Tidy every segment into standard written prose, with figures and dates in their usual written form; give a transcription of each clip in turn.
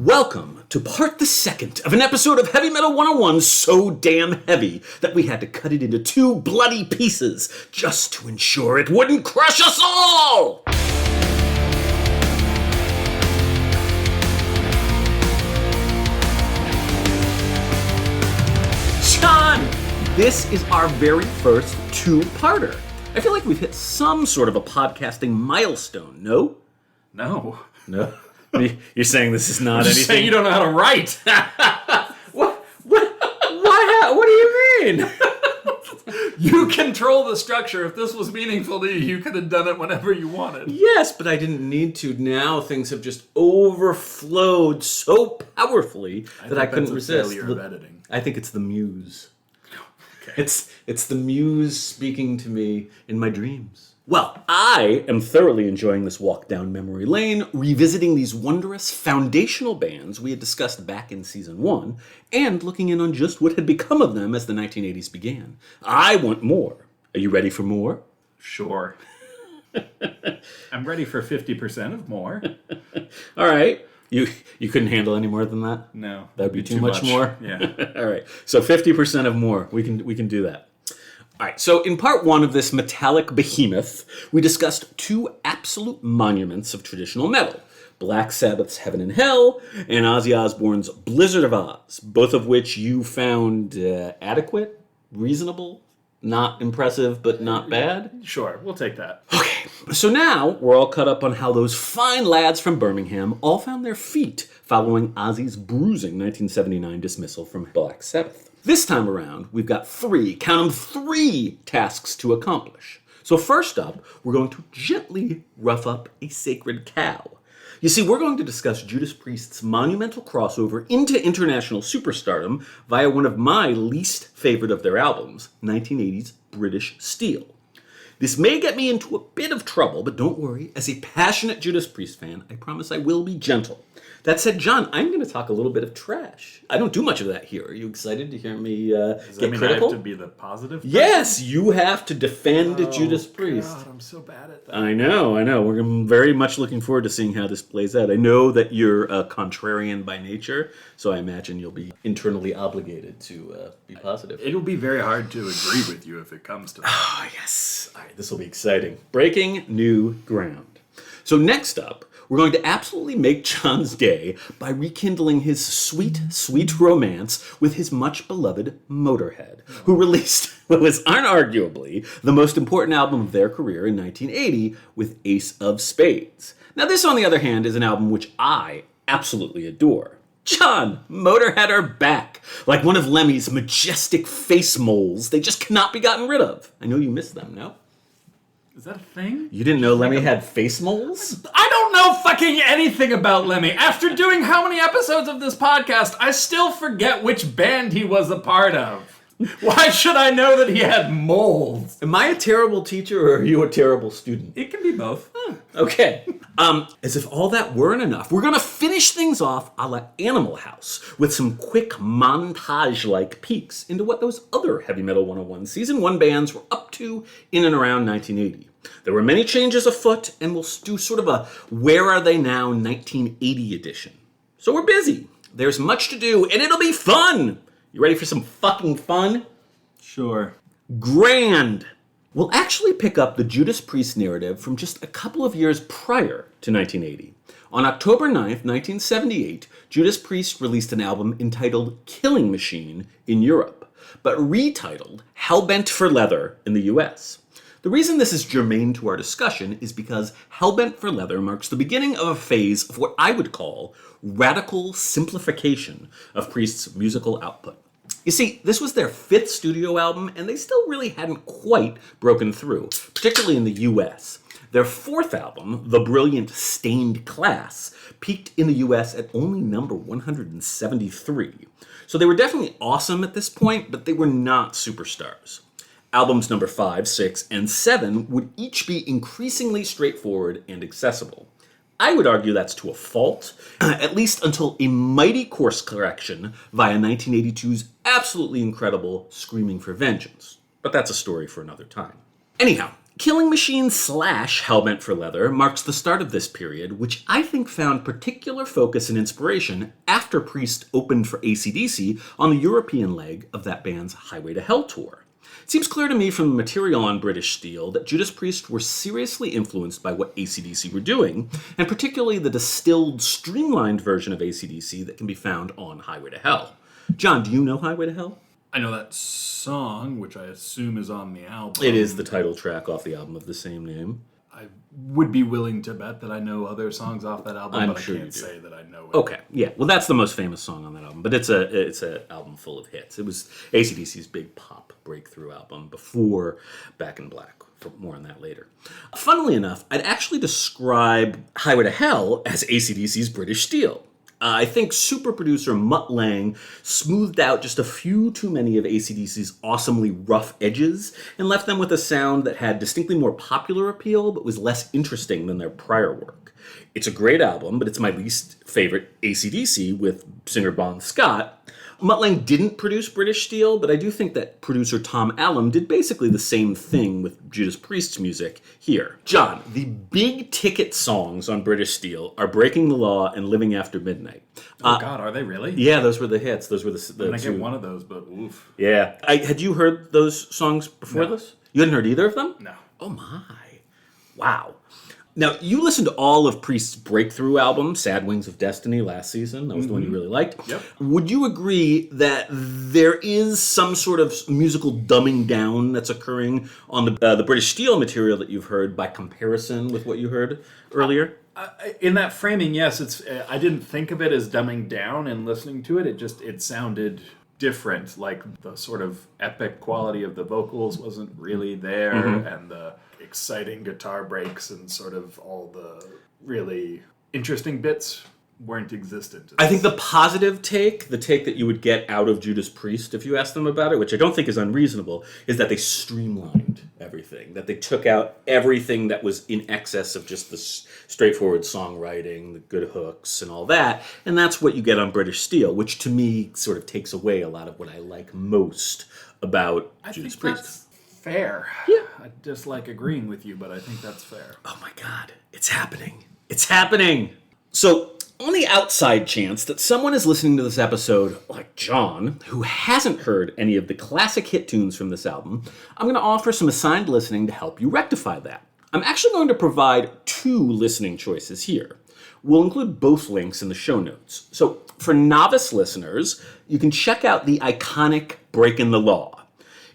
Welcome to part the second of an episode of Heavy Metal 101 so damn heavy that we had to cut it into two bloody pieces just to ensure it wouldn't crush us all! John, this is our very first two-parter. I feel like we've hit some sort of a podcasting milestone, no? No. No? You're saying this is not anything? Saying you don't know how to write. What? Why? What do you mean? You control the structure. If this was meaningful to you, you could have done it whenever you wanted. Yes, but I didn't need to. Now things have just overflowed so powerfully that I couldn't resist. Failure of editing. I think it's the muse. Okay. It's the muse speaking to me in my dreams. Well, I am thoroughly enjoying this walk down memory lane, revisiting these wondrous foundational bands we had discussed back in Season 1, and looking in on just what had become of them as the 1980s began. I want more. Are you ready for more? Sure. I'm ready for 50% of more. All right. You couldn't handle any more than that? No. That would be too much more? Yeah. All right. So 50% of more. We can do that. All right, so in part one of this metallic behemoth, we discussed two absolute monuments of traditional metal, Black Sabbath's Heaven and Hell and Ozzy Osbourne's Blizzard of Oz, both of which you found adequate, reasonable, not impressive, but not bad. Sure, we'll take that. Okay, so now we're all caught up on how those fine lads from Birmingham all found their feet following Ozzy's bruising 1979 dismissal from Black Sabbath. This time around, we've got three tasks to accomplish. So first up, we're going to gently rough up a sacred cow. You see, we're going to discuss Judas Priest's monumental crossover into international superstardom via one of my least favorite of their albums, 1980's British Steel. This may get me into a bit of trouble, but don't worry. As a passionate Judas Priest fan, I promise I will be gentle. That said, John, I'm going to talk a little bit of trash. I don't do much of that here. Are you excited to hear me Does that get mean critical? I have to be the positive person? Yes, you have to defend Judas Priest. God, I'm so bad at that. I know. We're very much looking forward to seeing how this plays out. I know that you're a contrarian by nature, so I imagine you'll be internally obligated to be positive. It'll be very hard to agree with you if it comes to that. Oh, yes. All right, this will be exciting. Breaking new ground. So next up, we're going to absolutely make John's day by rekindling his sweet, sweet romance with his much-beloved Motorhead, who released what was unarguably the most important album of their career in 1980 with Ace of Spades. Now this, on the other hand, is an album which I absolutely adore. John, Motorhead are back. Like one of Lemmy's majestic face moles, they just cannot be gotten rid of. I know you miss them, no? Is that a thing? You didn't know Lemmy had face moles? I don't know fucking anything about Lemmy. After doing how many episodes of this podcast, I still forget which band he was a part of. Why should I know that he had moles? Am I a terrible teacher or are you a terrible student? It can be both. Okay. As if all that weren't enough, we're going to finish things off a la Animal House with some quick montage-like peeks into what those other Heavy Metal 101 Season 1 bands were up to in and around 1980. There were many changes afoot, and we'll do sort of a Where Are They Now 1980 edition. So we're busy. There's much to do, and it'll be fun! You ready for some fucking fun? Sure. Grand! We'll actually pick up the Judas Priest narrative from just a couple of years prior to 1980. On October 9th, 1978, Judas Priest released an album entitled Killing Machine in Europe, but retitled Hellbent for Leather in the US. The reason this is germane to our discussion is because Hellbent for Leather marks the beginning of a phase of what I would call radical simplification of Priest's musical output. You see, this was their fifth studio album, and they still really hadn't quite broken through, particularly in the US. Their fourth album, the brilliant Stained Class, peaked in the US at only number 173. So they were definitely awesome at this point, but they were not superstars. Albums number 5, 6, and 7 would each be increasingly straightforward and accessible. I would argue that's to a fault, at least until a mighty course correction via 1982's absolutely incredible Screaming for Vengeance. But that's a story for another time. Anyhow, Killing Machine / Hellbent for Leather marks the start of this period, which I think found particular focus and inspiration after Priest opened for AC/DC on the European leg of that band's Highway to Hell tour. It seems clear to me from the material on British Steel that Judas Priest were seriously influenced by what AC/DC were doing, and particularly the distilled, streamlined version of AC/DC that can be found on Highway to Hell. John, do you know Highway to Hell? I know that song, which I assume is on the album. It is the title track off the album of the same name. I would be willing to bet that I know other songs off that album, I'm but sure I can't you do. say that I know it. Okay, yeah. Well, that's the most famous song on that album, but it's a album full of hits. It was AC/DC's big pop breakthrough album before Back in Black. For more on that later. Funnily enough, I'd actually describe Highway to Hell as AC/DC's British Steel. I think super producer Mutt Lange smoothed out just a few too many of AC/DC's awesomely rough edges and left them with a sound that had distinctly more popular appeal but was less interesting than their prior work. It's a great album, but it's my least favorite AC/DC with singer Bon Scott. Mutt Lange didn't produce British Steel, but I do think that producer Tom Allom did basically the same thing with Judas Priest's music here. John, the big ticket songs on British Steel are Breaking the Law and Living After Midnight. Oh, God, are they really? Yeah, those were the hits. Those were the I two. get one of those, but oof. Yeah. Had you heard those songs before No. this? You hadn't heard either of them? No. Oh, my. Wow. Now, you listened to all of Priest's breakthrough album, Sad Wings of Destiny, last season. That was the one you really liked. Yep. Would you agree that there is some sort of musical dumbing down that's occurring on the British Steel material that you've heard by comparison with what you heard earlier? In that framing, yes. It's. I didn't think of it as dumbing down and listening to it. It sounded different. Like the sort of epic quality of the vocals wasn't really there, and the exciting guitar breaks and sort of all the really interesting bits weren't existent. I think the positive take, the take that you would get out of Judas Priest if you asked them about it, which I don't think is unreasonable, is that they streamlined everything. That they took out everything that was in excess of just the straightforward songwriting, the good hooks, and all that. And that's what you get on British Steel, which to me sort of takes away a lot of what I like most about Judas Priest. That's fair. Yeah. I dislike agreeing with you, but I think that's fair. Oh my God, it's happening. It's happening. So, on the outside chance that someone is listening to this episode, like John, who hasn't heard any of the classic hit tunes from this album, I'm going to offer some assigned listening to help you rectify that. I'm actually going to provide 2 listening choices here. We'll include both links in the show notes. So, for novice listeners, you can check out the iconic Breakin' the Law.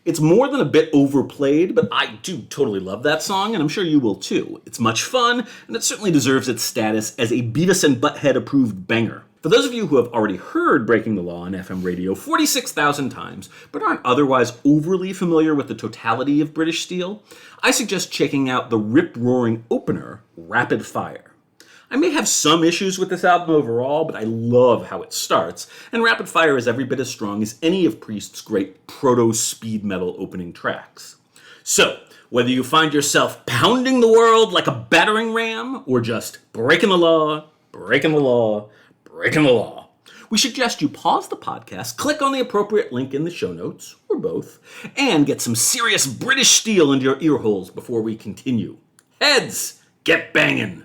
It's more than a bit overplayed, but I do totally love that song, and I'm sure you will too. It's much fun, and it certainly deserves its status as a Beavis and Butthead approved banger. For those of you who have already heard Breaking the Law on FM radio 46,000 times, but aren't otherwise overly familiar with the totality of British Steel, I suggest checking out the rip-roaring opener, Rapid Fire. I may have some issues with this album overall, but I love how it starts, and Rapid Fire is every bit as strong as any of Priest's great proto-speed metal opening tracks. So, whether you find yourself pounding the world like a battering ram, or just breaking the law, breaking the law, breaking the law, we suggest you pause the podcast, click on the appropriate link in the show notes, or both, and get some serious British Steel into your ear holes before we continue. Heads, get banging!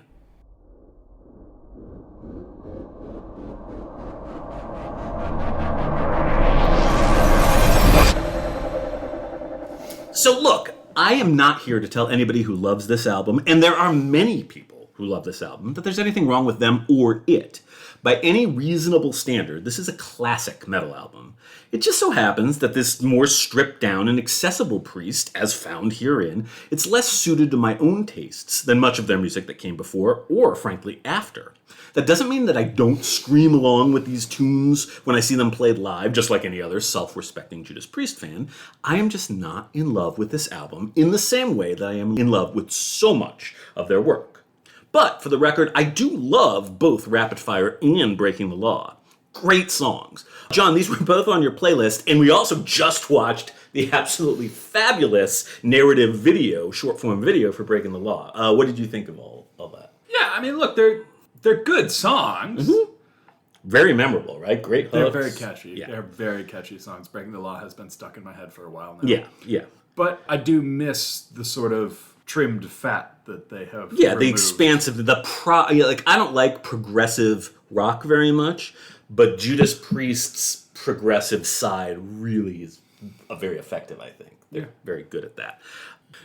So look, I am not here to tell anybody who loves this album, and there are many people who love this album, that there's anything wrong with them or it. By any reasonable standard, this is a classic metal album. It just so happens that this more stripped down and accessible Priest, as found herein, it's less suited to my own tastes than much of their music that came before, or frankly after. That doesn't mean that I don't scream along with these tunes when I see them played live, just like any other self-respecting Judas Priest fan. I am just not in love with this album in the same way that I am in love with so much of their work. But, for the record, I do love both Rapid Fire and Breaking the Law. Great songs. John, these were both on your playlist, and we also just watched the absolutely fabulous narrative video, short-form video for Breaking the Law. What did you think of all that? Yeah, I mean, look, they're good songs. Mm-hmm. Very memorable, right? Great hooks. They're very catchy. Yeah. They're very catchy songs. Breaking the Law has been stuck in my head for a while now. Yeah. But I do miss the sort of trimmed fat that they have Yeah, removed. the expansive, I don't like progressive rock very much, but Judas Priest's progressive side really is very effective, I think. They're very good at that.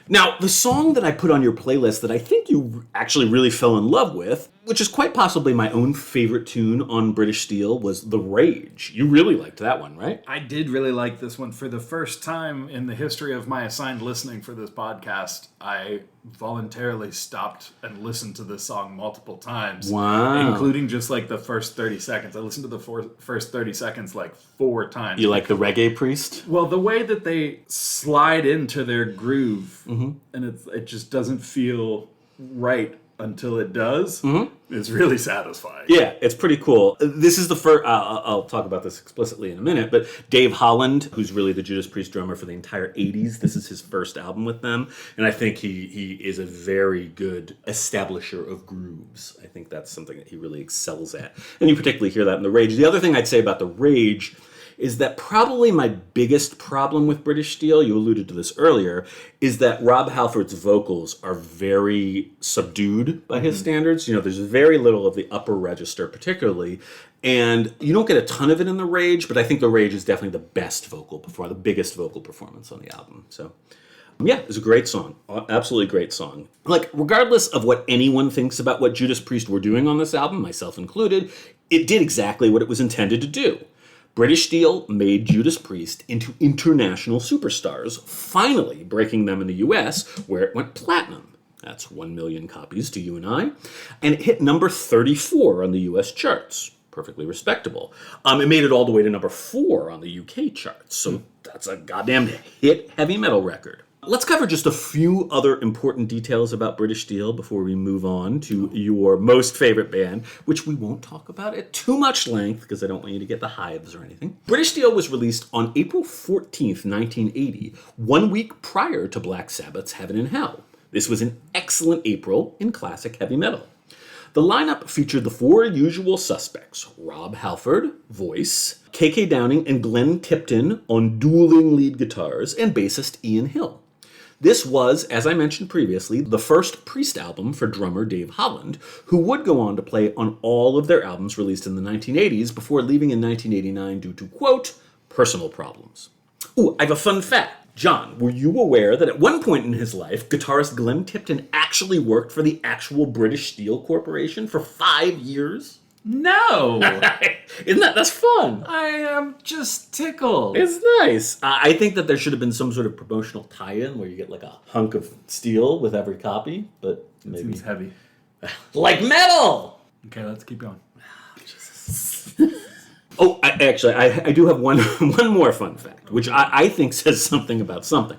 Now, the song that I put on your playlist that I think you actually really fell in love with, which is quite possibly my own favorite tune on British Steel, was The Rage. You really liked that one, right? I did really like this one. For the first time in the history of my assigned listening for this podcast, I voluntarily stopped and listened to this song multiple times. Wow. Including just like the first 30 seconds. I listened to the first 30 seconds like 4 times. You like the Reggae Priest? Well, the way that they slide into their groove, and it just doesn't feel right until it does, is really satisfying. Yeah, it's pretty cool. This is the first, I'll talk about this explicitly in a minute, but Dave Holland, who's really the Judas Priest drummer for the entire 80s, this is his first album with them, and I think he is a very good establisher of grooves. I think that's something that he really excels at. And you particularly hear that in The Rage. The other thing I'd say about The Rage is that probably my biggest problem with British Steel, you alluded to this earlier, is that Rob Halford's vocals are very subdued by his standards. You know, there's very little of the upper register particularly, and you don't get a ton of it in The Rage, but I think The Rage is definitely the biggest vocal performance on the album. So yeah, it's a great song. Absolutely great song. Like, regardless of what anyone thinks about what Judas Priest were doing on this album, myself included, it did exactly what it was intended to do. British Steel made Judas Priest into international superstars, finally breaking them in the US, where it went platinum. That's 1 million copies to you and I. And it hit number 34 on the US charts. Perfectly respectable. It made it all the way to number 4 on the UK charts. So that's a goddamn hit heavy metal record. Let's cover just a few other important details about British Steel before we move on to your most favorite band, which we won't talk about at too much length because I don't want you to get the hives or anything. British Steel was released on April 14th, 1980, 1 week prior to Black Sabbath's Heaven and Hell. This was an excellent April in classic heavy metal. The lineup featured the 4 usual suspects: Rob Halford, voice, K.K. Downing and Glenn Tipton on dueling lead guitars, and bassist Ian Hill. This was, as I mentioned previously, the first Priest album for drummer Dave Holland, who would go on to play on all of their albums released in the 1980s before leaving in 1989 due to, quote, personal problems. Ooh, I have a fun fact. John, were you aware that at one point in his life, guitarist Glenn Tipton actually worked for the actual British Steel Corporation for 5 years? No! That's fun. I am just tickled. It's nice. I think that there should have been some sort of promotional tie-in where you get like a hunk of steel with every copy, but maybe. Seems heavy. Like metal! Okay, let's keep going. Oh, I do have one more fun fact, which I think says something about something.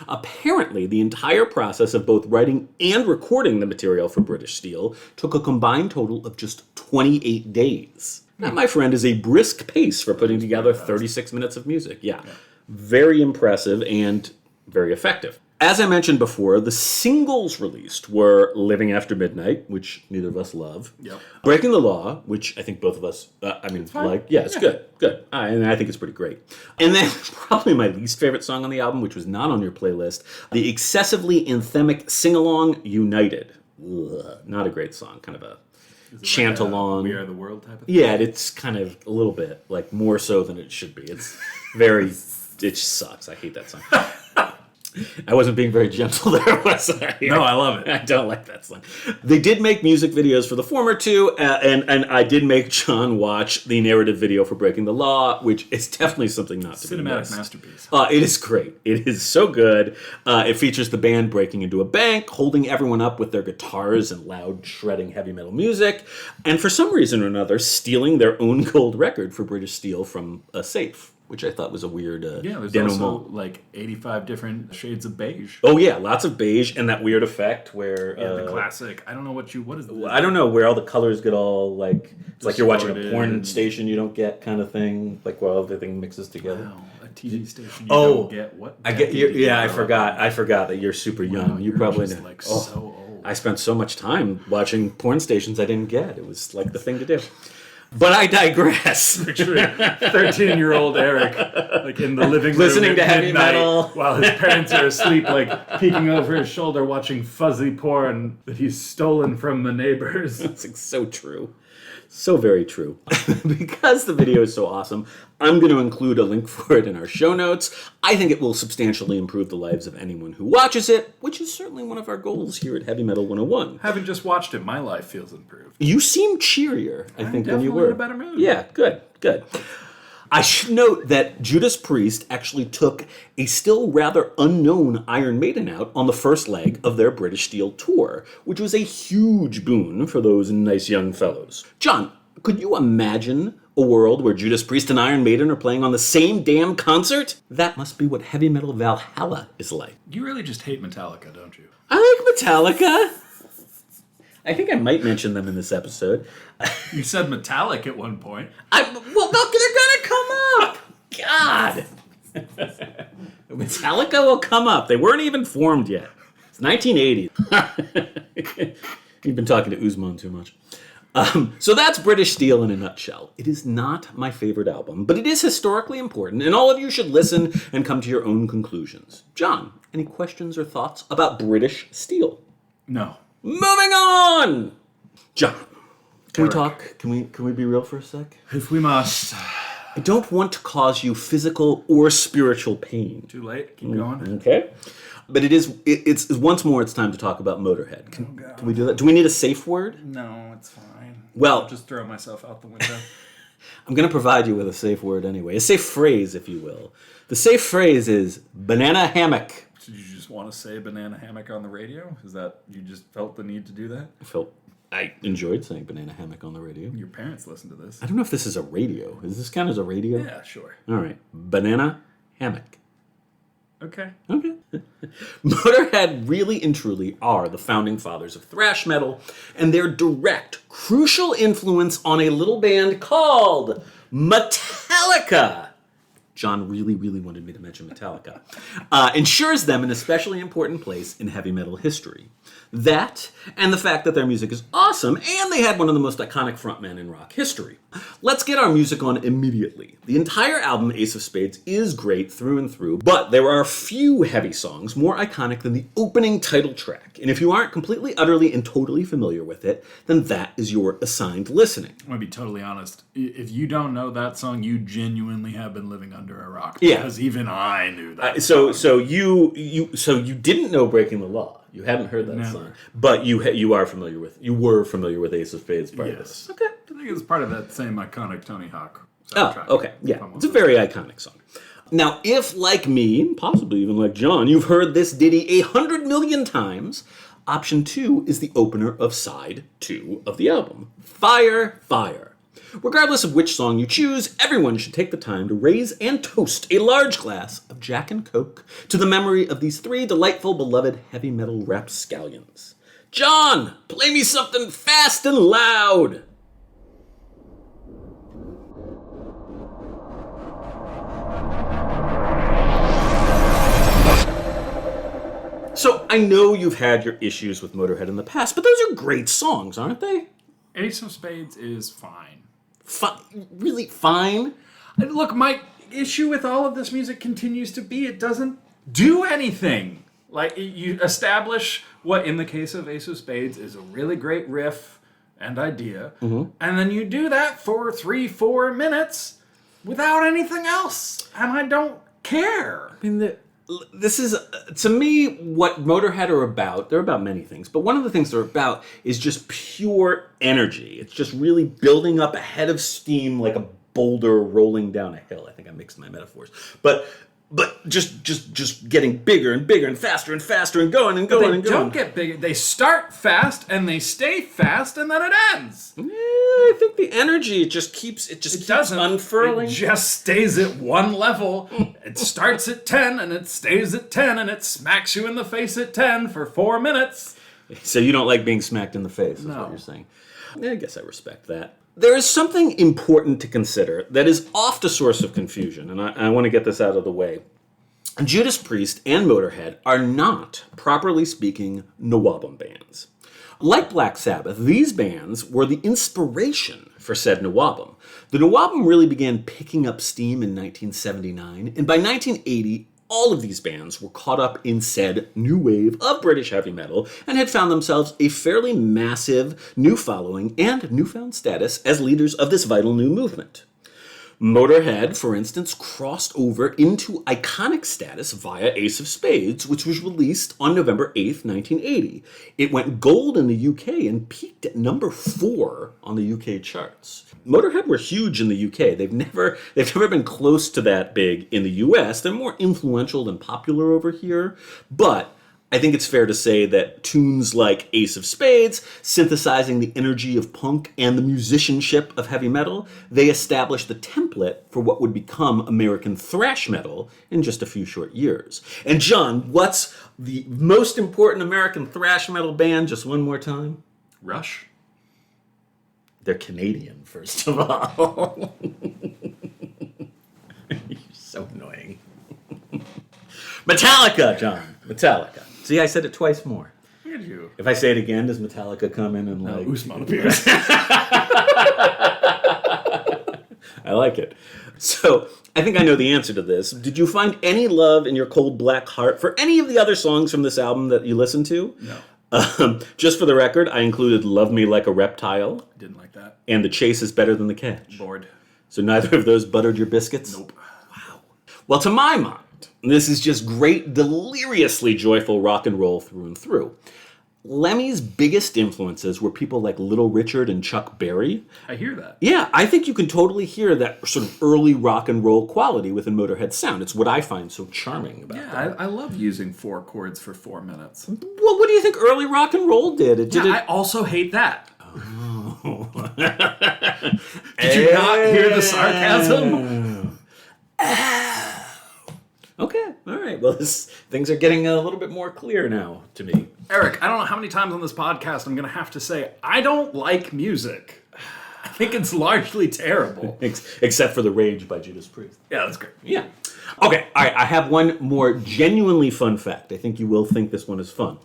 Apparently, the entire process of both writing and recording the material for British Steel took a combined total of just 28 days. That, my friend, is a brisk pace for putting together 36 minutes of music. Yeah. Very impressive and very effective. As I mentioned before, the singles released were Living After Midnight, which neither of us love. Yep. Breaking the Law, which I think both of us, like. Yeah, it's good. And I think it's pretty great. And then probably my least favorite song on the album, which was not on your playlist, the excessively anthemic sing-along United. Ugh, not a great song, kind of a chant-along. We Are the World type of thing? Yeah, it's kind of a little bit, like, more so than it should be. It's very, it just sucks. I hate that song. I wasn't being very gentle there, was I? No, I love it. I don't like that song. They did make music videos for the former two, and I did make John watch the narrative video for Breaking the Law, which is definitely something not to be missed. Cinematic masterpiece. It is great. It is so good. It features the band breaking into a bank, holding everyone up with their guitars and loud, shredding heavy metal music, and for some reason or another, stealing their own gold record for British Steel from a safe, which I thought was a weird there's denouement. also like 85 different shades of beige. Oh yeah, lots of beige and that weird effect where The classic. I don't know what is the I don't know where all the colors get all like it's like you're watching a distorted. porn station you don't get kind of thing, like where everything mixes together. Wow, a TV station you Oh, don't get. What? I get I forgot that you're super young. Wow, you you're probably just, know. like so old. I spent so much time watching porn stations I didn't get. It was like the thing to do. But I digress. Picturing 13-year-old Eric, like in the living room, Listening to at heavy midnight, metal. while his parents are asleep, like peeking over his shoulder, watching fuzzy porn that he's stolen from the neighbors. That's so true. So very true. Because the video is so awesome, I'm going to include a link for it in our show notes. I think it will substantially improve the lives of anyone who watches it, which is certainly one of our goals here at Heavy Metal 101. Having just watched it, my life feels improved. You seem cheerier, I think, than you definitely were. in a better mood. Yeah, good. I should note that Judas Priest actually took a still rather unknown Iron Maiden out on the first leg of their British Steel tour, which was a huge boon for those nice young fellows. John, could you imagine a world where Judas Priest and Iron Maiden are playing on the same damn concert? That must be what Heavy Metal Valhalla is like. You really just hate Metallica, don't you? I like Metallica. I think I might mention them in this episode. You said metallic at one point. Well, they're gonna come up. God. Metallica will come up. They weren't even formed yet. It's 1980. You've been talking to Uzman too much. So that's British Steel in a nutshell. It is not my favorite album, but it is historically important, and all of you should listen and come to your own conclusions. John, any questions or thoughts about British Steel? No. Moving on! John, can we Eric. talk? Can we be real for a sec? If we must. I don't want to cause you physical or spiritual pain. Too late. Keep going. Okay. But it's once more it's time to talk about Motorhead. Can we do that? Do we need a safe word? No, it's fine. Well, I'll just throw myself out the window. I'm going to provide you with a safe word anyway. A safe phrase, if you will. The safe phrase is banana hammock. Did you just want to say banana hammock on the radio? Is that you just felt the need to do that? I enjoyed saying banana hammock on the radio. Your parents listen to this. I don't know if this is a radio. Is this count as a radio? Yeah, sure. All right. Banana hammock. Okay. Motorhead really and truly are the founding fathers of thrash metal, and their direct, crucial influence on a little band called Metallica. John really, really wanted me to mention Metallica. Ensures them an especially important place in heavy metal history. That, and the fact that their music is awesome, and they had one of the most iconic frontmen in rock history. Let's get our music on immediately. The entire album, Ace of Spades, is great through and through, but there are a few heavy songs more iconic than the opening title track, and if you aren't completely, utterly, and totally familiar with it, then that is your assigned listening. I'm going to be totally honest. If you don't know that song, you genuinely have been living under a rock. Yeah. Because even I knew that So you didn't know Breaking the Law. You hadn't heard that Never. song, but you were familiar with Ace of Spades part of Yes. this. Okay. I think it's part of that same iconic Tony Hawk Oh, soundtrack. okay. Yeah, it's a very iconic song. Now, if like me, and possibly even like John, you've heard this ditty 100 million times, option 2 is the opener of side 2 of the album, Fire, Fire. Regardless of which song you choose, everyone should take the time to raise and toast a large glass of Jack and Coke to the memory of these 3 delightful, beloved heavy metal rapscallions. John, play me something fast and loud! So, I know you've had your issues with Motorhead in the past, but those are great songs, aren't they? Ace of Spades is fine. Really fine? And look, my issue with all of this music continues to be it doesn't do anything. Like, you establish what, in the case of Ace of Spades, is a really great riff and idea, and then you do that for 3-4 minutes without anything else, and I don't care. I mean, this is, to me, what Motorhead are about. They're about many things, but one of the things they're about is just pure energy. It's just really building up a head of steam like a boulder rolling down a hill. I think I mixed my metaphors. But just getting bigger and bigger and faster and going and going and going. They don't get bigger. They start fast and they stay fast, and then it ends. Yeah, I think the energy it keeps unfurling. It just stays at one level. It starts at 10 and it stays at 10 and it smacks you in the face at 10 for 4 minutes. So you don't like being smacked in the face, is No. what you're saying. Yeah, I guess I respect that. There is something important to consider that is oft a source of confusion, and I want to get this out of the way. Judas Priest and Motorhead are not, properly speaking, Nawabum bands. Like Black Sabbath, these bands were the inspiration for for said new album. The new album really began picking up steam in 1979, and by 1980, all of these bands were caught up in said new wave of British heavy metal and had found themselves a fairly massive new following and newfound status as leaders of this vital new movement. Motorhead, for instance, crossed over into iconic status via Ace of Spades, which was released on November 8th, 1980. It went gold in the UK and peaked at number 4 on the UK charts. Motorhead were huge in the UK. They've never been close to that big in the US. They're more influential than popular over here, but I think it's fair to say that tunes like Ace of Spades, synthesizing the energy of punk and the musicianship of heavy metal, they established the template for what would become American thrash metal in just a few short years. And John, what's the most important American thrash metal band, just one more time? Rush? They're Canadian, first of all. You're so annoying. Metallica, John. Metallica. See, I said it twice more. Look at you. If I say it again, does Metallica come in and like... Usman appears. I like it. So, I think I know the answer to this. Did you find any love in your cold black heart for any of the other songs from this album that you listened to? No. Just for the record, I included Love Me Like a Reptile. Didn't like that. And The Chase is Better Than the Catch. Bored. So neither of those buttered your biscuits? Nope. Wow. Well, to my mind, this is just great, deliriously joyful rock and roll through and through. Lemmy's biggest influences were people like Little Richard and Chuck Berry. I hear that. Yeah, I think you can totally hear that sort of early rock and roll quality within Motorhead's sound. It's what I find so charming about Yeah, that. I love using 4 chords for 4 minutes. Well, what do you think early rock and roll did? I also hate that. Oh. Did you not hear the sarcasm? Okay, all right. Well, things are getting a little bit more clear now to me. Eric, I don't know how many times on this podcast I'm going to have to say, I don't like music. I think it's largely terrible. Except for The Rage by Judas Priest. Yeah, that's great. Yeah. Okay, all right. I have one more genuinely fun fact. I think you will think this one is fun.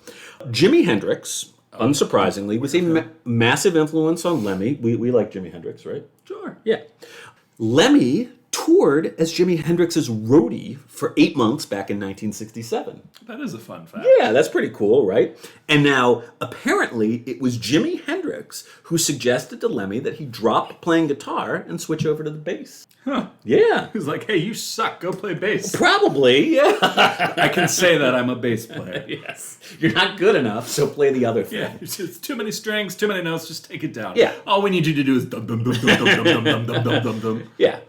Jimi Hendrix, unsurprisingly, was a massive influence on Lemmy. We like Jimi Hendrix, right? Sure. Yeah. Lemmy toured as Jimi Hendrix's roadie for 8 months back in 1967. That is a fun fact. Yeah, that's pretty cool, right? And now, apparently, it was Jimi Hendrix who suggested to Lemmy that he drop playing guitar and switch over to the bass. Huh. Yeah. He's like, hey, you suck. Go play bass. Probably, yeah. I can say that I'm a bass player. Yes. You're not good enough, so play the other thing. Yeah, it's just too many strings, too many notes, just take it down. Yeah. All we need you to do is dum dum dum dum dum dum dum dum dum dum dum. Yeah.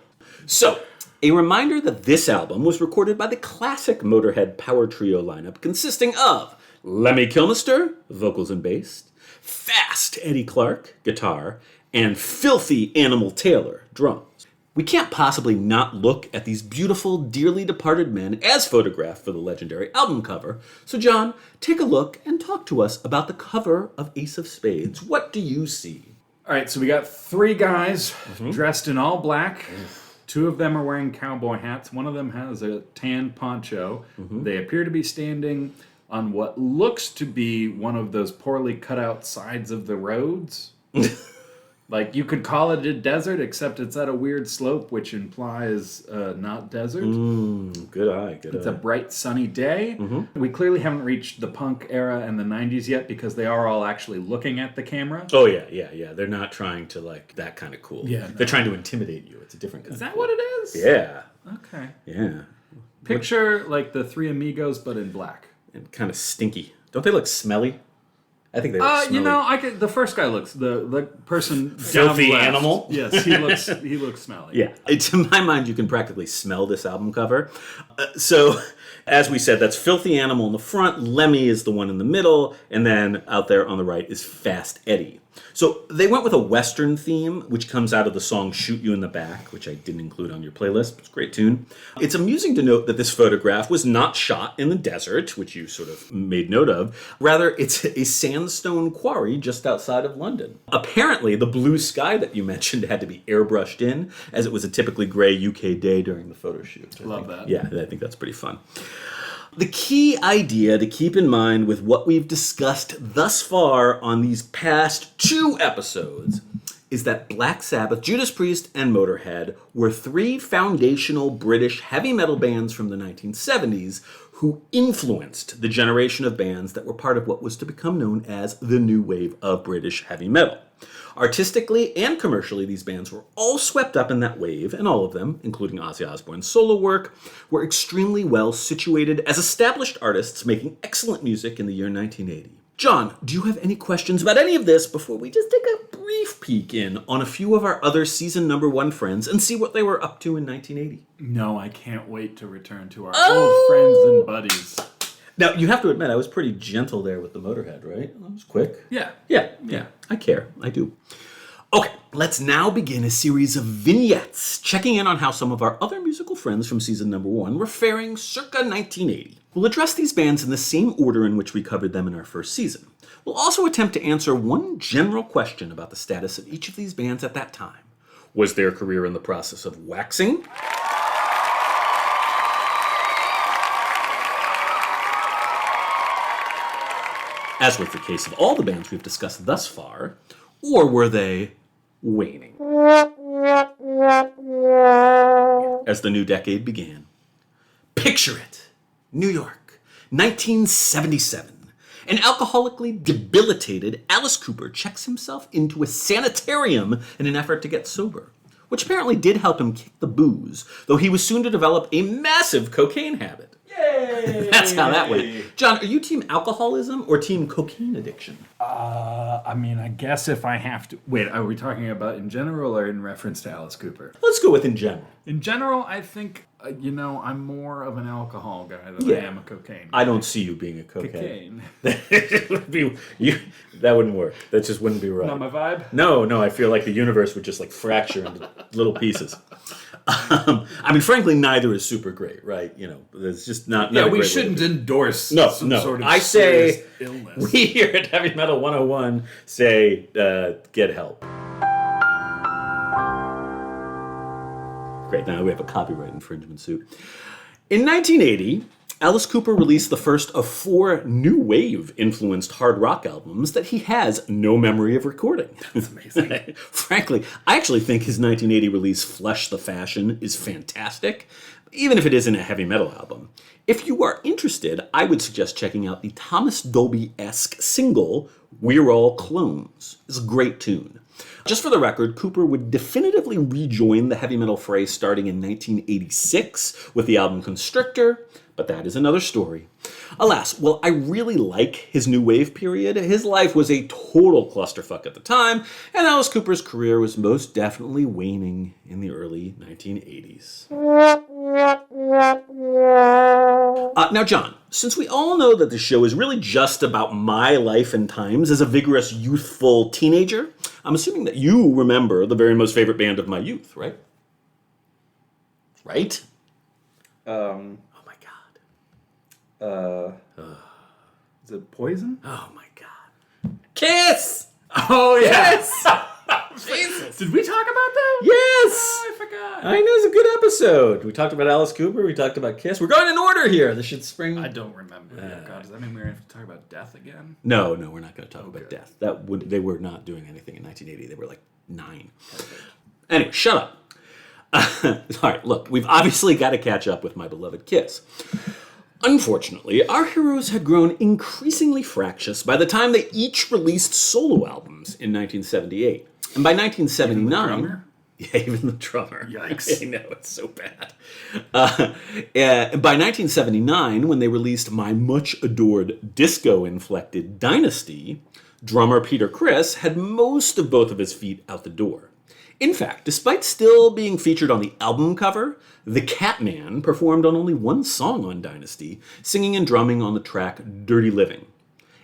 So, a reminder that this album was recorded by the classic Motorhead power trio lineup consisting of Lemmy Kilmister, vocals and bass, Fast Eddie Clarke, guitar, and Filthy Animal Taylor, drums. We can't possibly not look at these beautiful, dearly departed men as photographed for the legendary album cover. So, John, take a look and talk to us about the cover of Ace of Spades. What do you see? All right, so we got 3 guys dressed in all black. 2 of them are wearing cowboy hats. One of them has a tan poncho. They appear to be standing on what looks to be one of those poorly cut out sides of the roads. Like, you could call it a desert, except it's at a weird slope, which implies not desert. Good eye, good It's eye. a bright, sunny day. We clearly haven't reached the punk era and the 90s yet, because they are all actually looking at the camera. Oh, yeah. They're not trying to, like, that kind of cool. Yeah, no. They're trying to intimidate you. It's a different kind Is of that cool. what it is? Yeah. Okay. Yeah. Picture, like, the 3 amigos, but in black. And kind of stinky. Don't they look smelly? I think they look smelly. You know, the first guy looks, the person Filthy down left, animal? Yes, he looks smelly. Yeah. To my mind, you can practically smell this album cover. So, as we said, that's Filthy Animal in the front, Lemmy is the one in the middle, and then out there on the right is Fast Eddie. So they went with a Western theme, which comes out of the song Shoot You in the Back, which I didn't include on your playlist. It's a great tune. It's amusing to note that this photograph was not shot in the desert, which you sort of made note of. Rather, it's a sandstone quarry just outside of London. Apparently, the blue sky that you mentioned had to be airbrushed in, as it was a typically gray UK day during the photo shoot. Love that. Yeah, I think that's pretty fun. The key idea to keep in mind with what we've discussed thus far on these past 2 episodes is that Black Sabbath, Judas Priest, and Motorhead were three foundational British heavy metal bands from the 1970s who influenced the generation of bands that were part of what was to become known as the new wave of British heavy metal. Artistically and commercially, these bands were all swept up in that wave, and all of them, including Ozzy Osbourne's solo work, were extremely well situated as established artists making excellent music in the year 1980. John, do you have any questions about any of this before we just take a brief peek in on a few of our other season number 1 friends and see what they were up to in 1980? No, I can't wait to return to our old friends and buddies. Now, you have to admit, I was pretty gentle there with the Motorhead, right? That was quick. Yeah. Yeah. I care. I do. Okay, let's now begin a series of vignettes, checking in on how some of our other musical friends from season number 1 were faring circa 1980. We'll address these bands in the same order in which we covered them in our first season. We'll also attempt to answer one general question about the status of each of these bands at that time. Was their career in the process of waxing? As was the case of all the bands we've discussed thus far, or were they waning? As the new decade began. Picture it. New York, 1977. An alcoholically debilitated Alice Cooper checks himself into a sanitarium in an effort to get sober, which apparently did help him kick the booze, though he was soon to develop a massive cocaine habit. Yay! That's how that went. John, are you team alcoholism or team cocaine addiction? I guess if I have to... Wait, are we talking about in general or in reference to Alice Cooper? Let's go with in general. In general, I think, I'm more of an alcohol guy than I am a cocaine guy. I don't see you being a cocaine. Cocaine. That wouldn't work. That just wouldn't be right. Not my vibe? No, I feel like the universe would just fracture into little pieces. Frankly, neither is super great, right? It's just not. Yeah, not a we great shouldn't endorse some sort of I say illness. we here at Heavy Metal 101 say get help. Great, now we have a copyright infringement suit. In 1980, Alice Cooper released the first of 4 new wave-influenced hard rock albums that he has no memory of recording. That's amazing. Frankly, I actually think his 1980 release, Flesh the Fashion, is fantastic, even if it isn't a heavy metal album. If you are interested, I would suggest checking out the Thomas Dolby-esque single, We're All Clones. It's a great tune. Just for the record, Cooper would definitively rejoin the heavy metal fray starting in 1986 with the album Constrictor, but that is another story. Alas, while I really like his new wave period, his life was a total clusterfuck at the time, and Alice Cooper's career was most definitely waning in the early 1980s. Now, John, since we all know that the show is really just about my life and times as a vigorous, youthful teenager, I'm assuming that you remember the very most favorite band of my youth, right? Right? Oh my God. Is it Poison? Oh my God. Kiss! Oh, Yes! Jesus. Did we talk about that? Yes! Oh, I forgot. I know, it's a good episode. We talked about Alice Cooper, we talked about Kiss. We're going in order here. This should spring... I don't remember. Oh, God, does that mean we're going to talk about death again? No, we're not going to talk about death. They were not doing anything in 1980. They were 9. Perfect. Anyway, shut up. All right, look, we've obviously got to catch up with my beloved Kiss. Unfortunately, our heroes had grown increasingly fractious by the time they each released solo albums in 1978. And by 1979... Yeah, even the drummer. Yikes. I know, it's so bad. By 1979, when they released my much-adored disco-inflected Dynasty, drummer Peter Criss had most of both of his feet out the door. In fact, despite still being featured on the album cover, the Catman performed on only one song on Dynasty, singing and drumming on the track Dirty Living.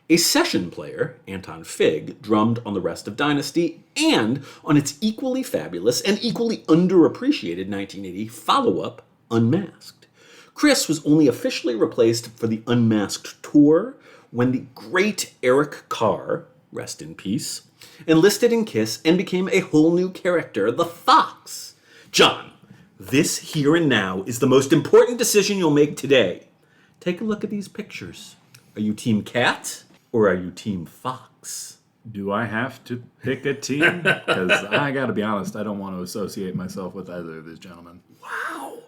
A session player, Anton Fig, drummed on the rest of Dynasty and on its equally fabulous and equally underappreciated 1980 follow-up, Unmasked. Criss was only officially replaced for the Unmasked tour when the great Eric Carr, rest in peace, enlisted in Kiss and became a whole new character, the Fox. John, this here and now is the most important decision you'll make today. Take a look at these pictures. Are you Team Cat or are you Team Fox? Do I have to pick a team? Because I got to be honest, I don't want to associate myself with either of these gentlemen. Wow.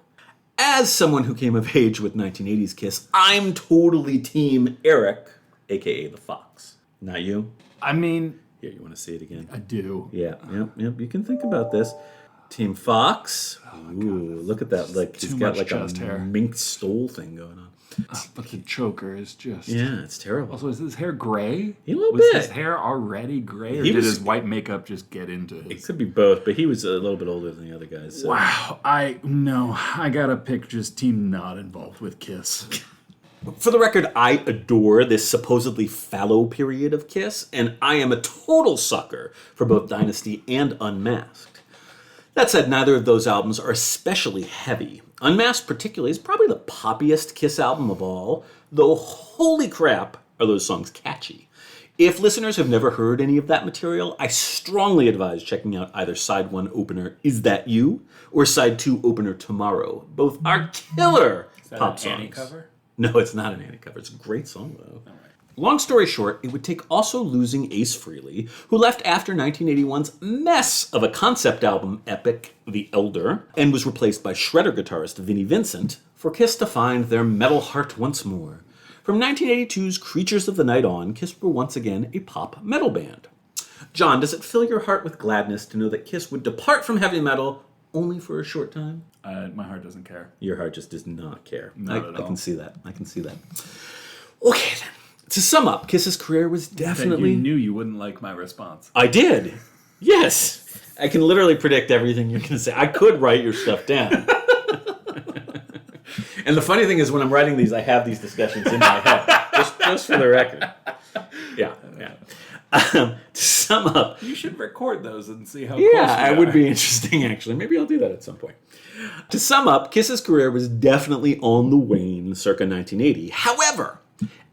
As someone who came of age with 1980s Kiss, I'm totally Team Eric, a.k.a. the Fox. Not you? I mean... Here, you want to say it again? I do. Yeah, yep. You can think about this. Team Fox. Ooh, look at that. Like he's got like a mink stole thing going on. But the choker is just... Yeah, it's terrible. Also, is his hair gray? A little was bit. Was his hair already gray, or did his white makeup just get into his... It could be both, but he was a little bit older than the other guys. So. Wow. I gotta pick just team not involved with Kiss. For the record, I adore this supposedly fallow period of Kiss, and I am a total sucker for both Dynasty and Unmasked. That said, neither of those albums are especially heavy. Unmasked particularly is probably the poppiest Kiss album of all, though holy crap are those songs catchy. If listeners have never heard any of that material, I strongly advise checking out either Side 1 opener Is That You? Or Side 2 opener Tomorrow. Both are killer pop songs. Annie cover? No, it's not an Annie cover. It's a great song, though. All right. Long story short, it would take also losing Ace Frehley, who left after 1981's mess of a concept album epic, The Elder, and was replaced by Shredder guitarist Vinnie Vincent, for Kiss to find their metal heart once more. From 1982's Creatures of the Night on, Kiss were once again a pop metal band. John, does it fill your heart with gladness to know that Kiss would depart from heavy metal only for a short time? My heart doesn't care. Your heart just does not care. Not at all. I can see that. Okay, then. To sum up, Kiss's career was definitely... You knew you wouldn't like my response. I did. Yes. I can literally predict everything you're going to say. I could write your stuff down. And the funny thing is, when I'm writing these, I have these discussions in my head. Just for the record. Yeah. To sum up... You should record those and see how close you are. It would be interesting, actually. Maybe I'll do that at some point. To sum up, Kiss's career was definitely on the wane circa 1980. However...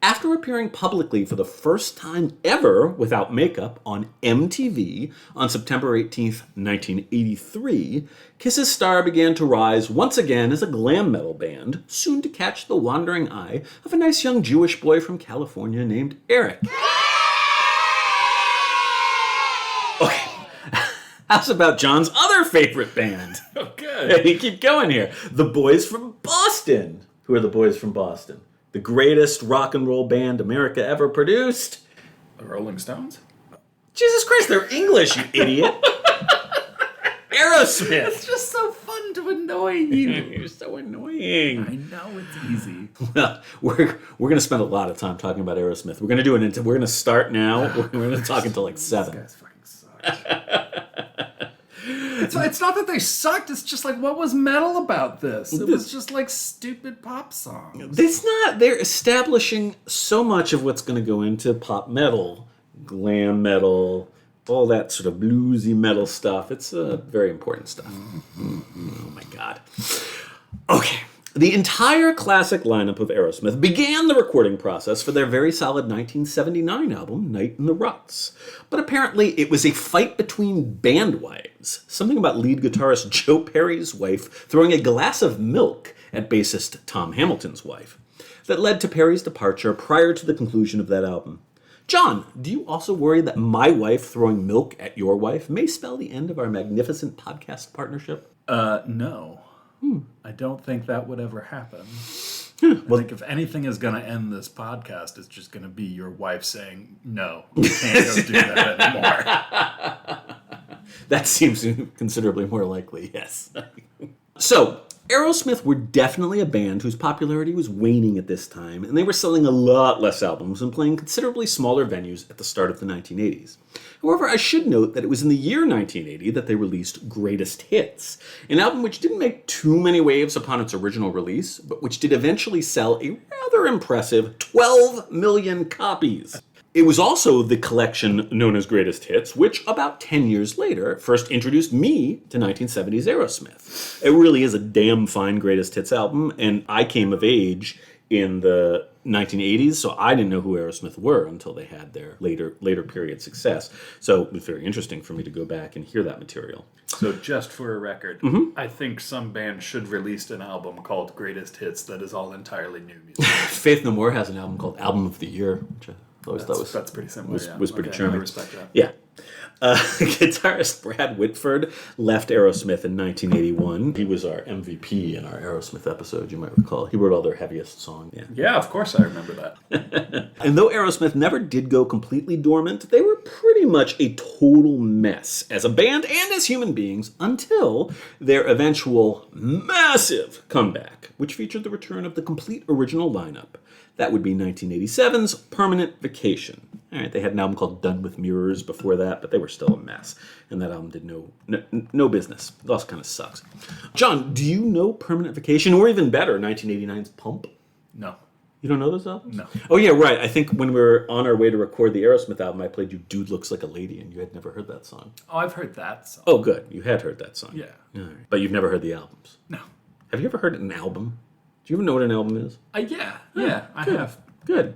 After appearing publicly for the first time ever without makeup on MTV on September 18th, 1983, Kiss's star began to rise once again as a glam metal band, soon to catch the wandering eye of a nice young Jewish boy from California named Eric. Okay, how's about John's other favorite band? Okay. Hey, keep going here. The Boys from Boston. Who are the Boys from Boston? The greatest rock and roll band America ever produced. The Rolling Stones? Jesus Christ, they're English, you idiot. Aerosmith. It's just so fun to annoy you. You're so annoying. I know, it's easy. Well, we're going to spend a lot of time talking about Aerosmith. We're going to do it. We're going to start now. We're going to talk until like 7. These guys fucking suck. It's not that they sucked, it's just like, what was metal about this? It was just like stupid pop songs. It's not. They're establishing so much of what's going to go into pop metal, glam metal, all that sort of bluesy metal stuff. It's very important stuff. Oh my God. Okay. The entire classic lineup of Aerosmith began the recording process for their very solid 1979 album, Night in the Ruts. But apparently it was a fight between band wives, something about lead guitarist Joe Perry's wife throwing a glass of milk at bassist Tom Hamilton's wife, that led to Perry's departure prior to the conclusion of that album. John, do you also worry that my wife throwing milk at your wife may spell the end of our magnificent podcast partnership? No. I don't think that would ever happen. I think if anything is going to end this podcast, it's just going to be your wife saying, no, you can't go do that anymore. That seems considerably more likely, yes. So, Aerosmith were definitely a band whose popularity was waning at this time, and they were selling a lot less albums and playing considerably smaller venues at the start of the 1980s. However, I should note that it was in the year 1980 that they released Greatest Hits, an album which didn't make too many waves upon its original release, but which did eventually sell a rather impressive 12 million copies. It was also the collection known as Greatest Hits, which about 10 years later first introduced me to 1970s Aerosmith. It really is a damn fine Greatest Hits album, and I came of age in the 1980s, so I didn't know who Aerosmith were until they had their later period success. So it was very interesting for me to go back and hear that material. So just for a record, I think some band should release an album called Greatest Hits that is all entirely new music. Faith No More has an album called Album of the Year, which I always thought That's pretty similar. was pretty I charming. respect that. Yeah. Guitarist Brad Whitford left Aerosmith in 1981. He was our MVP in our Aerosmith episode, you might recall. He wrote all their heaviest songs. Yeah. Yeah, of course I remember that. And though Aerosmith never did go completely dormant, they were pretty much a total mess as a band and as human beings until their eventual massive comeback, which featured the return of the complete original lineup. That would be 1987's Permanent Vacation. All right, they had an album called Done with Mirrors before that, but they were still a mess. And that album did no business. It also kind of sucks. John, do you know Permanent Vacation, or even better, 1989's Pump? No. You don't know those albums? No. Oh, yeah, right. I think when we were on our way to record the Aerosmith album, I played you Dude Looks Like a Lady, and you had never heard that song. Oh, I've heard that song. Oh, good. You had heard that song. Yeah. All right. But you've never heard the albums? No. Have you ever heard an album? Do you even know what an album is? Yeah, I good. have. Good.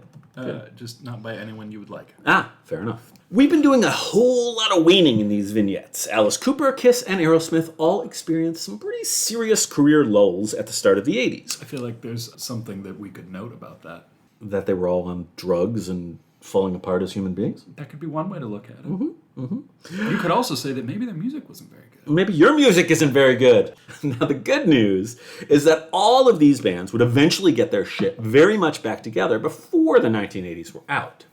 Just not by anyone you would like. Ah, fair enough. We've been doing a whole lot of waning in these vignettes. Alice Cooper, Kiss, and Aerosmith all experienced some pretty serious career lulls at the start of the 80s. I feel like there's something that we could note about that. That they were all on drugs and falling apart as human beings? That could be one way to look at it. You could also say that maybe their music wasn't very good. Maybe your music isn't very good. Now, the good news is that all of these bands would eventually get their shit very much back together before the 1980s were out.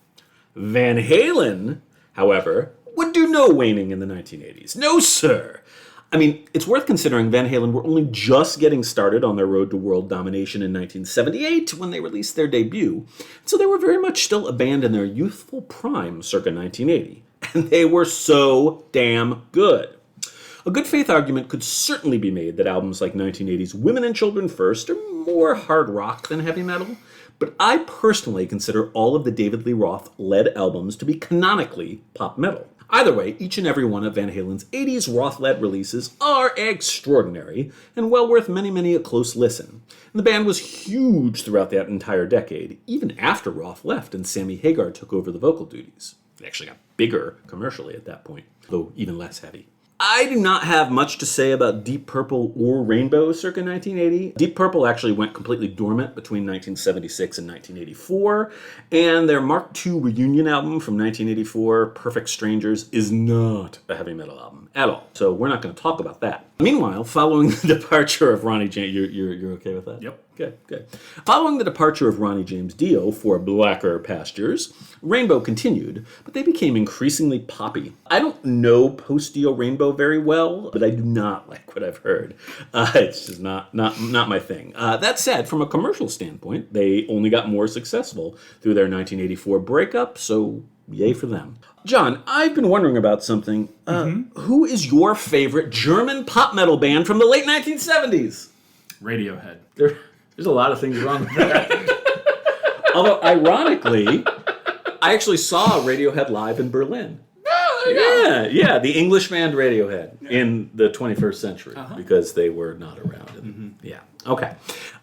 Van Halen, however, would do no waning in the 1980s. No, sir. I mean, it's worth considering Van Halen were only just getting started on their road to world domination in 1978 when they released their debut, so they were very much still a band in their youthful prime circa 1980. And they were so damn good. A good faith argument could certainly be made that albums like 1980's Women and Children First are more hard rock than heavy metal, but I personally consider all of the David Lee Roth-led albums to be canonically pop metal. Either way, each and every one of Van Halen's 80s Roth-led releases are extraordinary and well worth many a close listen. And the band was huge throughout that entire decade, even after Roth left and Sammy Hagar took over the vocal duties. It actually got bigger commercially at that point, though even less heavy. I do not have much to say about Deep Purple or Rainbow circa 1980. Deep Purple actually went completely dormant between 1976 and 1984, and their Mark II reunion album from 1984, Perfect Strangers, is not a heavy metal album at all. So we're not going to talk about that. Meanwhile, following the departure of Ronnie James, you're okay with that? Yep. Good. Following the departure of Ronnie James Dio for blacker pastures, Rainbow continued, but they became increasingly poppy. I don't know post-Dio Rainbow very well, but I do not like what I've heard. It's just not my thing. That said, from a commercial standpoint, they only got more successful through their 1984 breakup, so yay for them. John, I've been wondering about something. Who is your favorite German pop metal band from the late 1970s? Radiohead. There's a lot of things wrong with that. Although, ironically, I actually saw Radiohead live in Berlin. Yeah, the English band Radiohead in the 21st century because they were not around. Yeah, okay.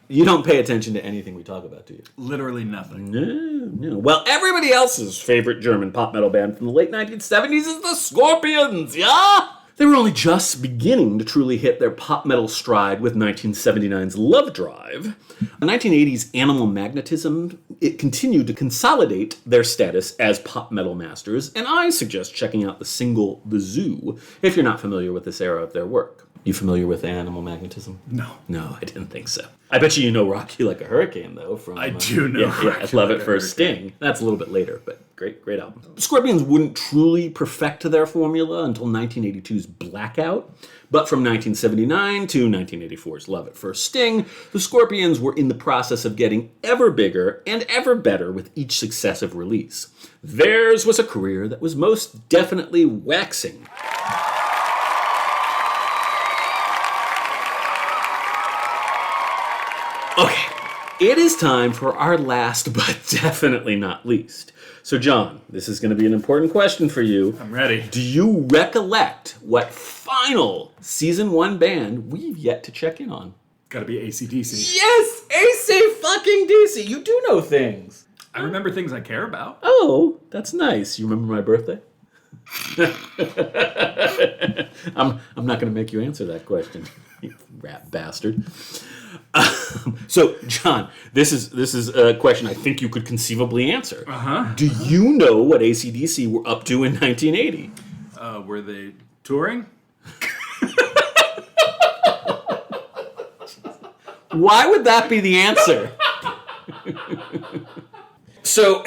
You don't pay attention to anything we talk about, do you? Literally nothing. No. Well, everybody else's favorite German pop metal band from the late 1970s is the Scorpions, yeah? They were only just beginning to truly hit their pop metal stride with 1979's Love Drive. The 1980s Animal Magnetism, it continued to consolidate their status as pop metal masters, and I suggest checking out the single The Zoo if you're not familiar with this era of their work. You familiar with Animal Magnetism? No. No, I didn't think so. I bet you know Rock You Like a Hurricane, though. From I do know. Yeah, Love at First Sting. That's a little bit later, but great album. Scorpions wouldn't truly perfect their formula until 1982's Blackout, but from 1979 to 1984's Love at First Sting, the Scorpions were in the process of getting ever bigger and ever better with each successive release. Theirs was a career that was most definitely waxing. Okay, it is time for our last but definitely not least. So John, this is going to be an important question for you. I'm ready. Do you recollect what final Season 1 band we've yet to check in on? Gotta be AC/DC. Yes! AC-fucking-DC! You do know things! I remember things I care about. Oh, that's nice. You remember my birthday? I'm not going to make you answer that question, you rat bastard. So, John, this is a question I think you could conceivably answer. Do you know what AC/DC were up to in 1980? Were they touring? Why would that be the answer? So,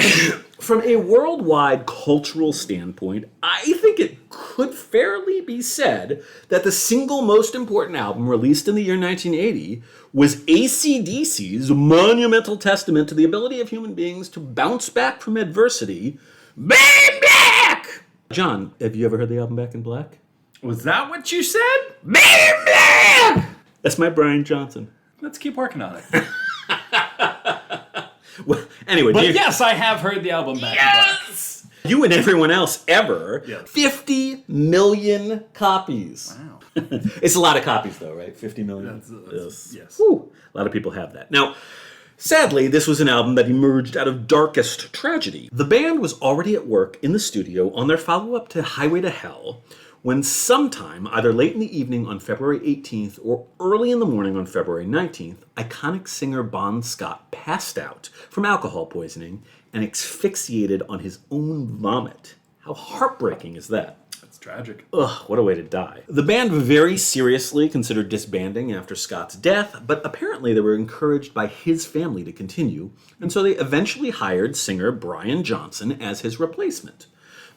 from a worldwide cultural standpoint, I think it could fairly be said that the single most important album released in the year 1980 was AC/DC's monumental testament to the ability of human beings to bounce back from adversity, Back Black! John, have you ever heard the album Back in Black? Was that what you said? Back Black! That's my Brian Johnson. Let's keep working on it. Well, anyway, But yes, I have heard the album Back in Black. You and everyone else ever. Yeah. 50 million copies. Wow. It's a lot of copies, though, right? 50 million. Yes. Whew. A lot of people have that. Now, sadly, this was an album that emerged out of darkest tragedy. The band was already at work in the studio on their follow-up to Highway to Hell when sometime, either late in the evening on February 18th or early in the morning on February 19th, iconic singer Bon Scott passed out from alcohol poisoning and asphyxiated on his own vomit. How heartbreaking is that? That's tragic. Ugh, what a way to die. The band very seriously considered disbanding after Scott's death, but apparently they were encouraged by his family to continue, and so they eventually hired singer Brian Johnson as his replacement.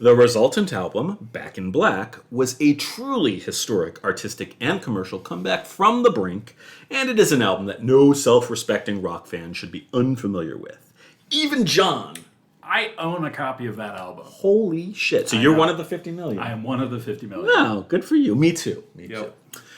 The resultant album, Back in Black, was a truly historic artistic and commercial comeback from the brink, and it is an album that no self-respecting rock fan should be unfamiliar with. Even John. I own a copy of that album. Holy shit. So you're one of the 50 million. I am one of the 50 million. Oh, good for you. Me too. Me too.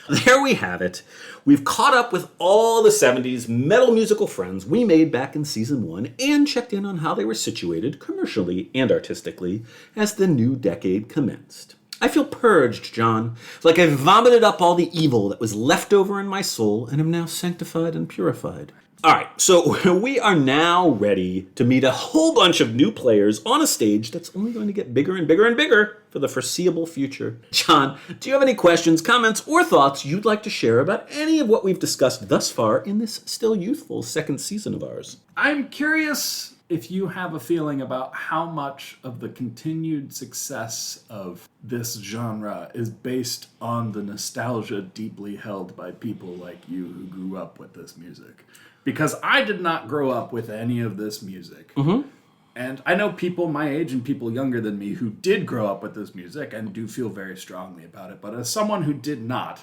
There we have it. We've caught up with all the 70s metal musical friends we made back in season 1 and checked in on how they were situated commercially and artistically as the new decade commenced. I feel purged, John. It's like I vomited up all the evil that was left over in my soul and am now sanctified and purified. All right, so we are now ready to meet a whole bunch of new players on a stage that's only going to get bigger and bigger and bigger for the foreseeable future. John, do you have any questions, comments, or thoughts you'd like to share about any of what we've discussed thus far in this still youthful second season of ours? I'm curious if you have a feeling about how much of the continued success of this genre is based on the nostalgia deeply held by people like you who grew up with this music. Because I did not grow up with any of this music. Mm-hmm. And I know people my age and people younger than me who did grow up with this music and do feel very strongly about it. But as someone who did not,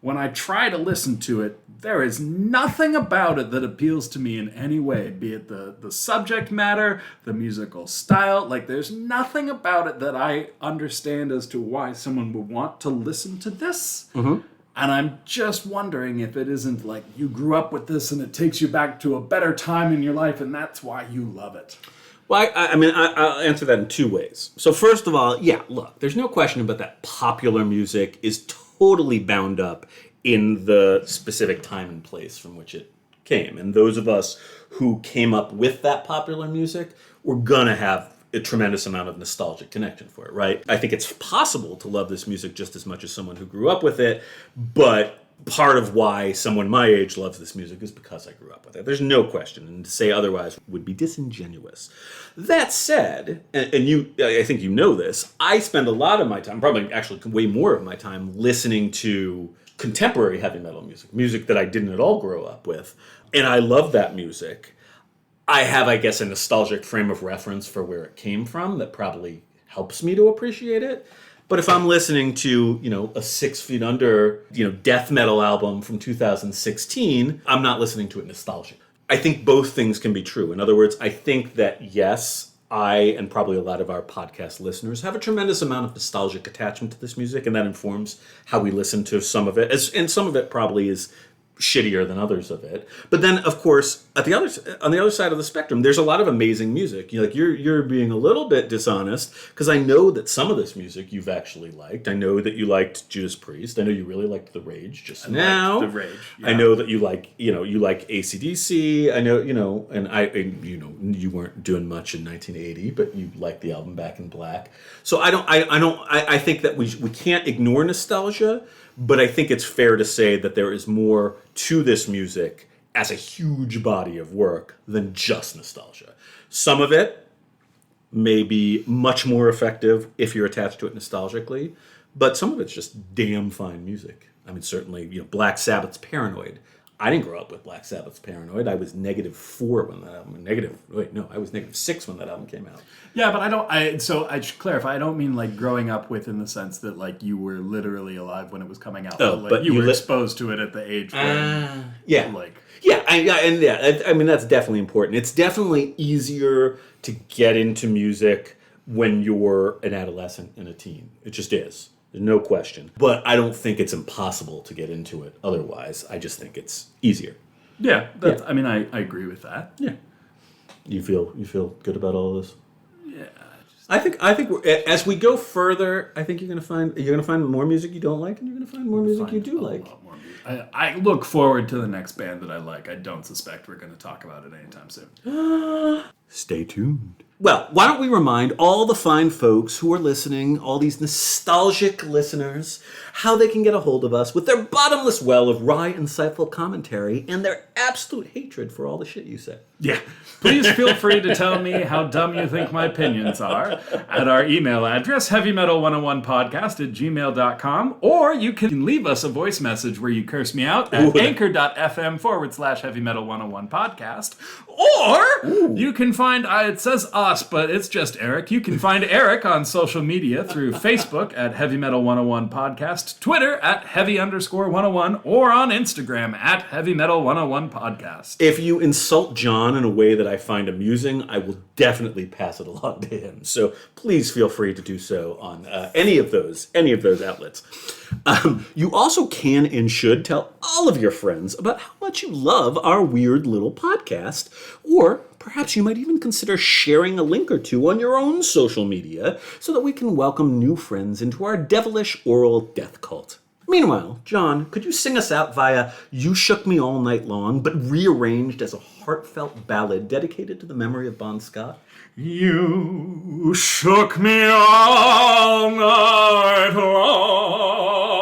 when I try to listen to it, there is nothing about it that appeals to me in any way, be it the subject matter, the musical style. Like, there's nothing about it that I understand as to why someone would want to listen to this. Mm-hmm. And I'm just wondering if it isn't like you grew up with this and it takes you back to a better time in your life and that's why you love it. Well, I'll answer that in two ways. So first of all, yeah, look, there's no question about that popular music is totally bound up in the specific time and place from which it came. And those of us who came up with that popular music, we're gonna have a tremendous amount of nostalgic connection for it, right? I think it's possible to love this music just as much as someone who grew up with it, but part of why someone my age loves this music is because I grew up with it. There's no question, and to say otherwise would be disingenuous. That said, and I think you know this, I spend a lot of my time, probably actually way more of my time, listening to contemporary heavy metal music that I didn't at all grow up with, and I love that music. I have, I guess, a nostalgic frame of reference for where it came from that probably helps me to appreciate it. But if I'm listening to, a 6 Feet Under, death metal album from 2016, I'm not listening to it nostalgic. I think both things can be true. In other words, I think that, yes, I and probably a lot of our podcast listeners have a tremendous amount of nostalgic attachment to this music, and that informs how we listen to some of it. And some of it probably is shittier than others of it. But then, of course, on the other side of the spectrum, there's a lot of amazing music. You're being a little bit dishonest, because I know that some of this music you've actually liked. I know that you liked Judas Priest. I know you really liked The Rage just now. The Rage. Yeah. I know that you like AC/DC. I know, you weren't doing much in 1980, but you liked the album Back in Black. So I think that we can't ignore nostalgia. But I think it's fair to say that there is more to this music as a huge body of work than just nostalgia. Some of it may be much more effective if you're attached to it nostalgically, but some of it's just damn fine music. I mean, certainly, Black Sabbath's Paranoid. I didn't grow up with Black Sabbath's Paranoid. I was -4 when that album. I was -6 when that album came out. Yeah, but I should clarify. I don't mean like growing up with in the sense that like you were literally alive when it was coming out. But you were exposed to it at the age when, I mean, that's definitely important. It's definitely easier to get into music when you're an adolescent and a teen. It just is. There's no question. But I don't think it's impossible to get into it otherwise. I just think it's easier. Yeah, I mean, I agree with that. Yeah. You feel good about all this? Yeah. I think as we go further, I think you're gonna find more music you don't like, and you're gonna find more music you do like. I look forward to the next band that I like. I don't suspect we're going to talk about it anytime soon. Stay tuned. Well, why don't we remind all the fine folks who are listening, all these nostalgic listeners, how they can get a hold of us with their bottomless well of wry, insightful commentary and their absolute hatred for all the shit you say. Yeah. Please feel free to tell me how dumb you think my opinions are at our email address, heavymetal101podcast@gmail.com, or you can leave us a voice message where you curse me out at anchor.fm/heavymetal101podcast, or you can find, it says us, but it's just Eric. You can find Eric on social media through Facebook at heavymetal101podcast, Twitter at heavy_101, or on Instagram at heavymetal101podcast. If you insult John in a way that I find amusing, I will definitely pass it along to him. So please feel free to do so on any of those outlets. You also can and should tell all of your friends about how much you love our weird little podcast, or perhaps you might even consider sharing a link or two on your own social media so that we can welcome new friends into our devilish oral death cult. Meanwhile, John, could you sing us out via You Shook Me All Night Long, but rearranged as a heartfelt ballad dedicated to the memory of Bon Scott? You shook me all night long.